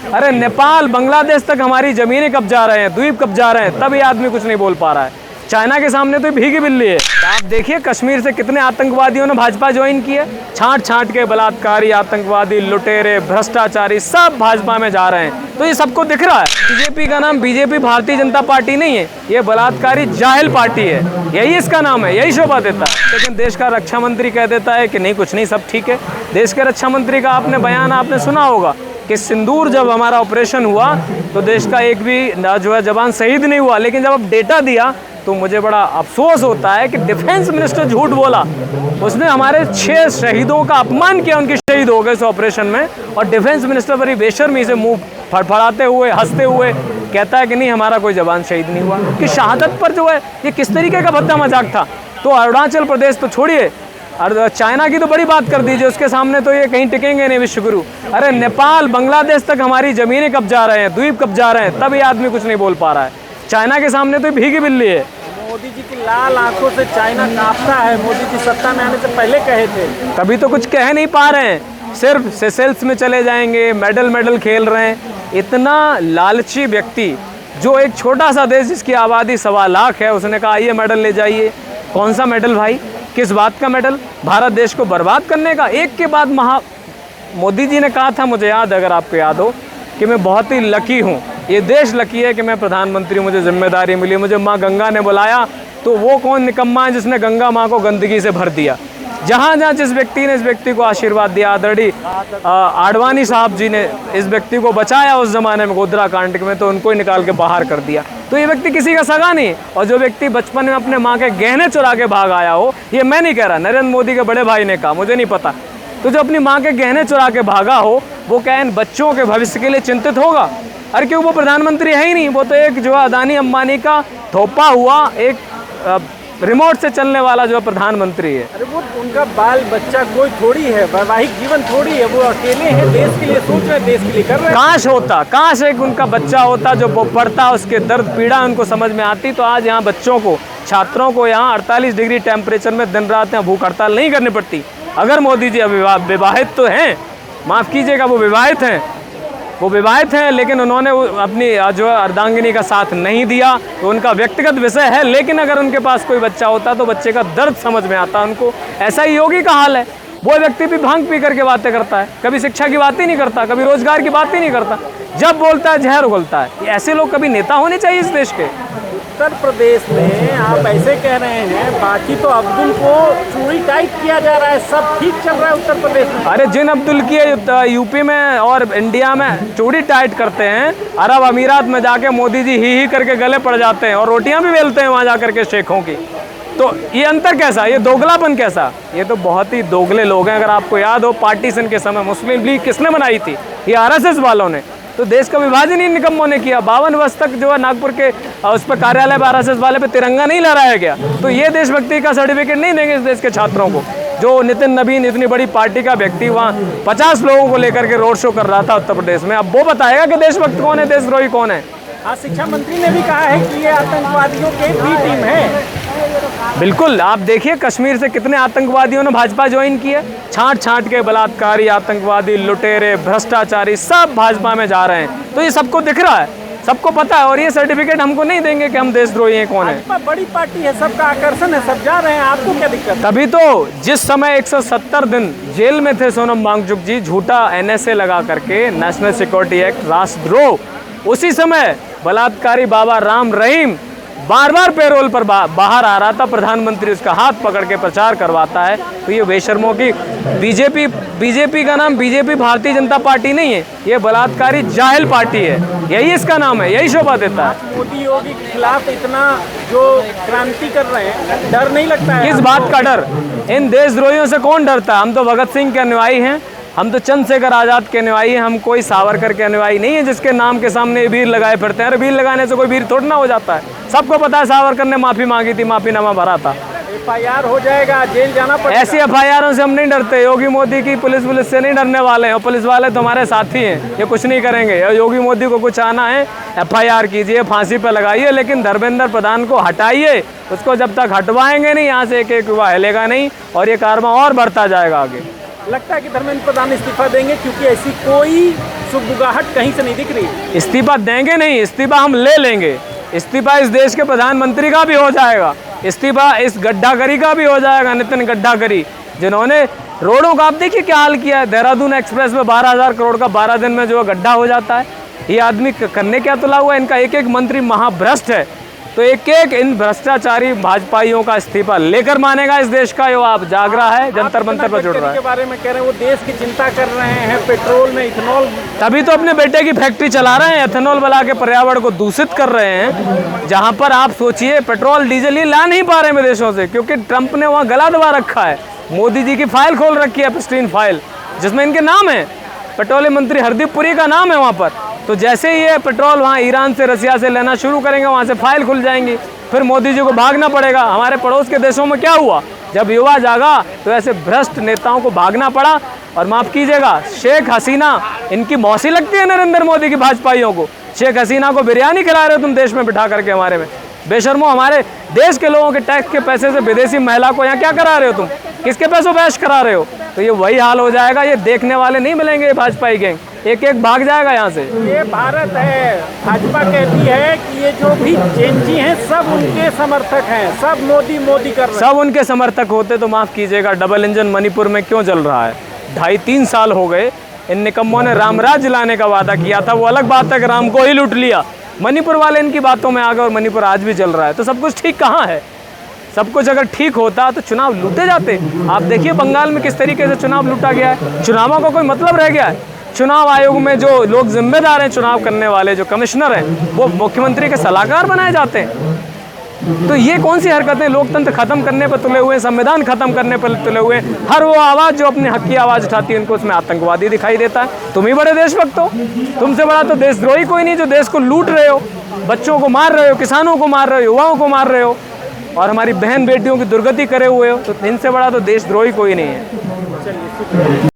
अरे नेपाल बांग्लादेश तक हमारी ज़मीनें कब जा रहे हैं, द्वीप कब जा रहे हैं, तब ये आदमी कुछ नहीं बोल पा रहा है। चाइना के सामने तो भीगी बिल्ली है। आप देखिए कश्मीर से कितने आतंकवादियों ने भाजपा ज्वाइन किया, छांट छांट के बलात्कारी, आतंकवादी, लुटेरे, भ्रष्टाचारी सब भाजपा में जा रहे हैं। तो ये सबको दिख रहा है। बीजेपी का नाम बीजेपी भारतीय जनता पार्टी नहीं है, ये बलात्कारी जाहिल पार्टी है, यही इसका नाम है, यही शोभा देता है। लेकिन देश का रक्षा मंत्री कह देता है कि नहीं कुछ नहीं, सब ठीक है। देश के रक्षा मंत्री का आपने बयान आपने सुना होगा कि सिंदूर जब हमारा ऑपरेशन हुआ तो देश का एक भी जो है जवान शहीद नहीं हुआ। लेकिन जब अब डेटा दिया तो मुझे बड़ा अफसोस होता है कि डिफेंस मिनिस्टर झूठ बोला, उसने हमारे 6 शहीदों का अपमान किया, उनके शहीद हो गए इस ऑपरेशन में। और डिफेंस मिनिस्टर बड़ी बेशर्मी से मुंह फड़फड़ाते हुए हंसते हुए कहता है कि नहीं हमारा कोई जवान शहीद नहीं हुआ। कि शहादत पर जो है ये किस तरीके का भद्दा मजाक था। तो अरुणाचल प्रदेश तो छोड़िए, और चाइना की तो बड़ी बात कर दीजिए, उसके सामने तो ये कहीं टिकेंगे नहीं विश्वगुरु। अरे नेपाल बांग्लादेश तक हमारी ज़मीनें कब जा रहे हैं, द्वीप कब जा रहे हैं, तब ये आदमी कुछ नहीं बोल पा रहा है। चाइना के सामने तो भीगी बिल्ली है। मोदी जी की लाल आंखों से चाइना कांपता है, मोदी जी सत्ता में आने से पहले कहे थे। तभी तो कुछ कह नहीं पा रहे हैं, सिर्फ सेशेल्स में चले जाएंगे, मेडल खेल रहे हैं। इतना लालची व्यक्ति, जो एक छोटा सा देश जिसकी आबादी 1.25 लाख है, उसने कहा आइए मेडल ले जाइए। कौन सा मेडल भाई, किस बात का मेडल? भारत देश को बर्बाद करने का। एक के बाद मोदी जी ने कहा था, मुझे याद है, अगर आपको याद हो, कि मैं बहुत ही लकी हूँ, ये देश लकी है कि मैं प्रधानमंत्री, मुझे जिम्मेदारी मिली, मुझे माँ गंगा ने बुलाया। तो वो कौन निकम्मा है जिसने गंगा माँ को गंदगी से भर दिया? जहाँ जहाँ जिस व्यक्ति ने इस व्यक्ति को आशीर्वाद दिया, आदरणीय आडवाणी साहब जी ने इस व्यक्ति को बचाया उस ज़माने में गोधरा कांड में, तो उनको ही निकाल के बाहर कर दिया। तो ये व्यक्ति किसी का सगा नहीं। और जो व्यक्ति बचपन में अपने माँ के गहने चुरा के भाग आया हो, ये मैं नहीं कह रहा, नरेंद्र मोदी के बड़े भाई ने कहा, मुझे नहीं पता। तो जो अपनी माँ के गहने चुरा के भागा हो, वो क्या इन बच्चों के भविष्य के लिए चिंतित होगा? अरे क्यों, वो प्रधानमंत्री है ही नहीं, वो तो एक जो अदानी अंबानी का थोपा हुआ एक रिमोट से चलने वाला जो प्रधानमंत्री है। अरे वो उनका बाल बच्चा कोई थोड़ी है, वैवाहिक जीवन थोड़ी है, वो अकेले हैं, देश के लिए सोच रहे हैं, देश के लिए कर रहे हैं। काश एक उनका बच्चा होता जो पढ़ता, उसके दर्द पीड़ा उनको समझ में आती, तो आज यहाँ बच्चों को, छात्रों को यहाँ 48 डिग्री टेम्परेचर में दिन रात यहाँ भूख हड़ताल नहीं करनी पड़ती। अगर मोदी जी विवाहित तो हैं, माफ़ कीजिएगा, वो विवाहित हैं, लेकिन उन्होंने अपनी जो अर्धांगिनी का साथ नहीं दिया, तो उनका व्यक्तिगत विषय है। लेकिन अगर उनके पास कोई बच्चा होता तो बच्चे का दर्द समझ में आता उनको। ऐसा ही योगी का हाल है, वो व्यक्ति भी भांग पी करके बातें करता है, कभी शिक्षा की बात ही नहीं करता, कभी रोजगार की बात ही नहीं करता, जब बोलता है जहर उगलता है। ऐसे लोग कभी नेता होने चाहिए इस देश के। उत्तर प्रदेश में आप ऐसे कह रहे हैं, बाकी तो अब्दुल को चूड़ी टाइट किया जा रहा है, सब ठीक चल रहा है उत्तर प्रदेश में। अरे जिन अब्दुल की यूपी में और इंडिया में चूड़ी टाइट करते हैं, अरब अमीरात में जाके मोदी जी ही करके गले पड़ जाते हैं और रोटियां भी बेलते हैं वहाँ जा करके शेखों की। तो ये अंतर कैसा, ये दोगलापन कैसा? ये तो बहुत ही दोगले लोग हैं। अगर आपको याद हो, पार्टीशन के समय मुस्लिम लीग किसने बनाई थी? ये आरएसएस वालों ने। तो देश का विभाजन ही निकम्मों ने किया। 52 वर्ष तक जो है नागपुर के उस पर कार्यालय पर आरएसएस वाले पे तिरंगा नहीं लहराया गया। तो ये देशभक्ति का सर्टिफिकेट नहीं देंगे इस देश के छात्रों को। जो नितिन नवीन इतनी बड़ी पार्टी का व्यक्ति वहाँ 50 लोगों को लेकर के रोड शो कर रहा था उत्तर प्रदेश में, अब वो बताएगा कि देशभक्त कौन है, देशद्रोही कौन है? हाँ, शिक्षा मंत्री ने भी कहा है कि ये आतंकवादियों की बी टीम है। बिल्कुल, आप देखिए कश्मीर से कितने आतंकवादियों ने भाजपा ज्वाइन किया, छांट छांट के बलात्कारी, आतंकवादी, लुटेरे, भ्रष्टाचारी सब भाजपा में जा रहे हैं। तो ये सबको दिख रहा है, सबको पता है। और ये सर्टिफिकेट हमको नहीं देंगे कि हम देशद्रोही हैं। कौन है? बड़ी पार्टी है, सबका आकर्षण है, सब जा रहे हैं, आपको क्या दिक्कत? तभी तो जिस समय 170 दिन जेल में थे सोनम वांगचुक जी, झूठा NSA लगा करके, नेशनल सिक्योरिटी एक्ट, राष्ट्रद्रोह, उसी समय बलात्कारी बाबा राम रहीम बार बार पेरोल पर बाहर आ रहा था। प्रधानमंत्री उसका हाथ पकड़ के प्रचार करवाता है। तो ये बेशर्मों की बीजेपी का नाम बीजेपी भारतीय जनता पार्टी नहीं है, ये बलात्कारी जाहिल पार्टी है, यही इसका नाम है, यही शोभा देता है। मोदी योगी के खिलाफ इतना जो क्रांति कर रहे हैं, डर नहीं लगता है? किस बात का डर? इन देशद्रोहियों से कौन डरता है? हम तो भगत सिंह के अनुयायी हैं, हम तो चंद्रशेखर आज़ाद के अनुयायी हैं, हम कोई सावरकर के अनुयायी नहीं है जिसके नाम के सामने भीड़ लगाए फिरते हैं। अरे भीड़ लगाने से कोई भीड़ थोड़ा ना हो जाता है। सबको पता है सावरकर ने माफ़ी मांगी थी, माफ़ीनामा भरा था। FIR हो जाएगा, जेल जाना पड़ेगा। ऐसी FIRों से हम नहीं डरते। योगी मोदी की पुलिस से नहीं डरने वाले हैं, और पुलिस वाले तो हमारे साथी हैं, ये कुछ नहीं करेंगे। योगी मोदी को कुछ आना है, FIR कीजिए, फांसी पर लगाइए, लेकिन धर्मेंद्र प्रधान को हटाइए। उसको जब तक हटवाएंगे नहीं यहाँ से एक युवा हिलेगा नहीं, और ये कारवां और बढ़ता जाएगा आगे। लगता है कि धर्मेंद्र प्रधान इस्तीफा देंगे, क्योंकि ऐसी कोई सुगबुगाहट कहीं से नहीं दिख रही। इस्तीफा देंगे नहीं, इस्तीफा हम ले लेंगे। इस्तीफा इस देश के प्रधानमंत्री का भी हो जाएगा, इस्तीफा इस गड्ढाकरी का भी हो जाएगा, नितिन गड्ढाकरी, जिन्होंने रोडों का आप देखिए क्या हाल किया है। देहरादून एक्सप्रेस में 12,000 करोड़ का 12 दिन में जो गड्ढा हो जाता है। ये आदमी करने क्या तुला हुआ है? इनका एक एक मंत्री महाभ्रष्ट है। तो एक एक इन भ्रष्टाचारी भाजपाइयों का इस्तीफा लेकर मानेगा इस देश का यो आप जाग रहा है, जंतर मंतर पर जुड़ रहा है। के बारे में कह रहे हैं वो देश की चिंता कर रहे हैं, पेट्रोल में इथेनॉल, तभी तो अपने बेटे की फैक्ट्री चला रहे हैं, एथेनॉल बना के पर्यावरण को दूषित कर रहे हैं। जहां पर आप सोचिए पेट्रोल डीजल ही ला नहीं पा रहे विदेशों से, क्योंकि ट्रंप ने वहां गला दबा रखा है। मोदी जी की फाइल खोल रखी है, प्रिस्टीन फाइल, जिसमें इनके नाम है, पेट्रोलियम मंत्री हरदीप पुरी का नाम है वहाँ पर। तो जैसे ही ये पेट्रोल वहाँ ईरान से रसिया से लेना शुरू करेंगे, वहाँ से फाइल खुल जाएंगी, फिर मोदी जी को भागना पड़ेगा। हमारे पड़ोस के देशों में क्या हुआ, जब युवा जागा तो ऐसे भ्रष्ट नेताओं को भागना पड़ा। और माफ़ कीजिएगा, शेख हसीना इनकी मौसी लगती है नरेंद्र मोदी की भाजपाइयों को। शेख हसीना को बिरयानी खिला रहे हो तुम देश में बिठा करके हमारे में। बेशर्मो, हमारे देश के लोगों के टैक्स के पैसे से विदेशी महिला को यहाँ क्या करा रहे हो तुम? किसके पैसों पे ऐश करा रहे हो? तो ये वही हाल हो जाएगा। ये देखने वाले नहीं मिलेंगे, ये भाजपाई गैंग एक एक भाग जाएगा यहाँ से। ये भारत है। भाजपा कहती है कि ये जो भी जेनजी हैं सब उनके समर्थक हैं, सब मोदी मोदी कर रहे हैं। सब उनके समर्थक होते तो माफ़ कीजिएगा, डबल इंजन मणिपुर में क्यों चल रहा है? 2.5-3 साल हो गए। इन निकम्मों ने रामराज लाने का वादा किया था, वो अलग बात है कि राम को ही लूट लिया। मणिपुर वाले इनकी बातों में आ गए और मणिपुर आज भी चल रहा है। तो सब कुछ ठीक कहाँ है? सब कुछ अगर ठीक होता तो चुनाव लूटे जाते। आप देखिए बंगाल में किस तरीके से चुनाव लूटा गया है। चुनावों का कोई मतलब रह गया है? चुनाव आयोग में जो लोग जिम्मेदार हैं, चुनाव करने वाले जो कमिश्नर हैं, वो मुख्यमंत्री के सलाहकार बनाए जाते हैं। तो ये कौन सी हरकतें? लोकतंत्र खत्म करने पर तुले हुए, संविधान खत्म करने पर तुले हुए। हर वो आवाज़ जो अपने हक की आवाज़ उठाती है, उनको उसमें आतंकवादी दिखाई देता है। तुम ही बड़े देशभक्त हो, तुमसे बड़ा तो देशद्रोही कोई नहीं, जो देश को लूट रहे हो, बच्चों को मार रहे हो, किसानों को मार रहे हो, युवाओं को मार रहे हो, और हमारी बहन बेटियों की दुर्गति करे हुए हो। तो इनसे बड़ा तो देशद्रोही कोई नहीं है।